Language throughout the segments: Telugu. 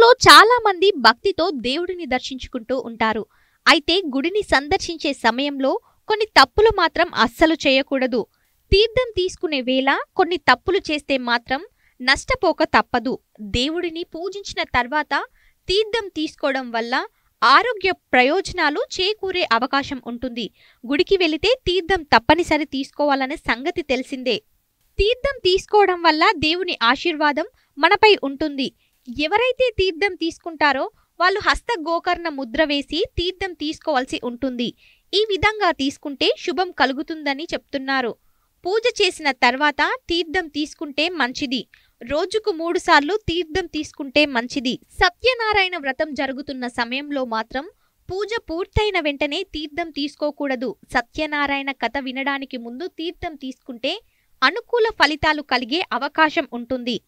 మనలో చాలా మంది భక్తితో దేవుడిని దర్శించుకుంటూ ఉంటారు. అయితే గుడిని సందర్శించే సమయంలో కొన్ని తప్పులు మాత్రం అస్సలు చేయకూడదు. తీర్థం తీసుకునే వేళ కొన్ని తప్పులు చేస్తే మాత్రం నష్టపోక తప్పదు. దేవుడిని పూజించిన తర్వాత తీర్థం తీసుకోవడం వల్ల ఆరోగ్య ప్రయోజనాలు చేకూరే అవకాశం ఉంటుంది. గుడికి వెళితే తీర్థం తప్పనిసరి తీసుకోవాలనే సంగతి తెలిసిందే. తీర్థం తీసుకోవడం వల్ల దేవుని ఆశీర్వాదం మనపై ఉంటుంది. ఎవరైతే తీర్థం తీసుకుంటారో వాళ్ళు హస్త గోకర్ణ ముద్ర వేసి తీర్థం తీసుకోవాల్సి ఉంటుంది. ఈ విధంగా తీసుకుంటే శుభం కలుగుతుందని చెప్తున్నారు. పూజ చేసిన తర్వాత తీర్థం తీసుకుంటే మంచిది. రోజుకు 3 సార్లు తీర్థం తీసుకుంటే మంచిది. సత్యనారాయణ వ్రతం జరుగుతున్న సమయంలో మాత్రం పూజ పూర్తయిన వెంటనే తీర్థం తీసుకోకూడదు. సత్యనారాయణ కథ వినడానికి ముందు తీర్థం తీసుకుంటే అనుకూల ఫలితాలు కలిగే అవకాశం ఉంటుంది.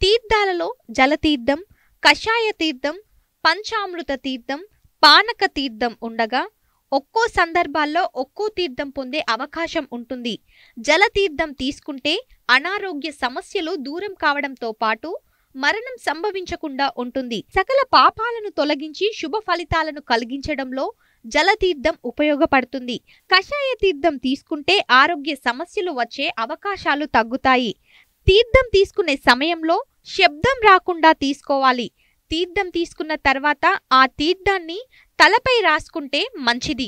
తీర్థాలలో జలతీర్థం, కషాయ తీర్థం, పంచామృత తీర్థం, పానక తీర్థం ఉండగా ఒక్కో సందర్భాల్లో ఒక్కో తీర్థం పొందే అవకాశం ఉంటుంది. జలతీర్థం తీసుకుంటే అనారోగ్య సమస్యలు దూరం కావడంతో పాటు మరణం సంభవించకుండా ఉంటుంది. సకల పాపాలను తొలగించి శుభ ఫలితాలను కలిగించడంలో జలతీర్థం ఉపయోగపడుతుంది. కషాయ తీర్థం తీసుకుంటే ఆరోగ్య సమస్యలు వచ్చే అవకాశాలు తగ్గుతాయి. తీర్థం తీసుకునే సమయంలో శబ్దం రాకుండా తీసుకోవాలి. తీర్థం తీసుకున్న తర్వాత ఆ తీర్థాన్ని తలపై రాసుకుంటే మంచిది.